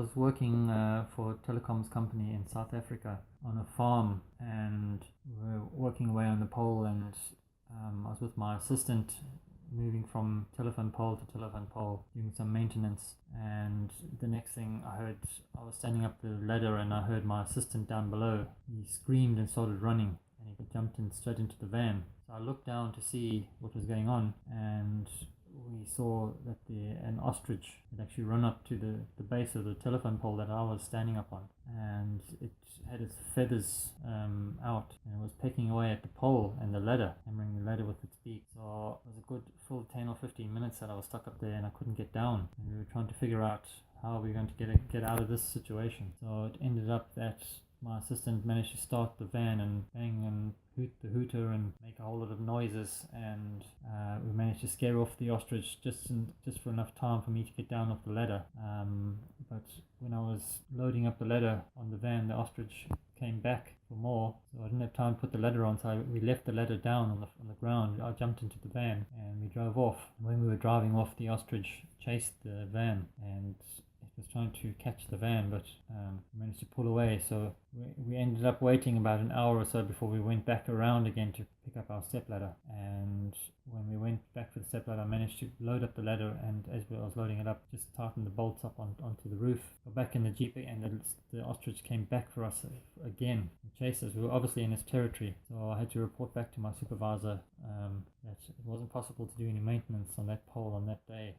was working for a telecoms company in South Africa on a farm, and we were working away on the pole, and I was with my assistant moving from telephone pole to telephone pole, doing some maintenance. And the next thing I heard, I was standing up the ladder and I heard my assistant down below. He screamed and started running, and he jumped in straight into the van. So I looked down to see what was going on, and we saw that an ostrich had actually run up to the base of the telephone pole that I was standing up on, and it had its feathers out, and it was pecking away at the pole and the ladder, hammering the ladder with its beak. So it was a good full 10 or 15 minutes that I was stuck up there and I couldn't get down, and we were trying to figure out how we were going to get out of this situation. So it ended up that my assistant managed to start the van and bang and hoot the hooter and make a whole lot of noises, and we managed to scare off the ostrich just for enough time for me to get down off the ladder. But when I was loading up the ladder on the van, the ostrich came back for more, so I didn't have time to put the ladder on, so we left the ladder down on the ground. I jumped into the van and we drove off. When we were driving off, the ostrich chased the van and it was trying to catch the van, but managed to pull away. So we ended up waiting about an hour or so before we went back around again to pick up our stepladder. And when we went back for the stepladder, I managed to load up the ladder, and as I was loading it up, just tighten the bolts up onto the roof. Got back in the Jeep, and the ostrich came back for us again and chased us. We were obviously in its territory, so I had to report back to my supervisor that it wasn't possible to do any maintenance on that pole on that day.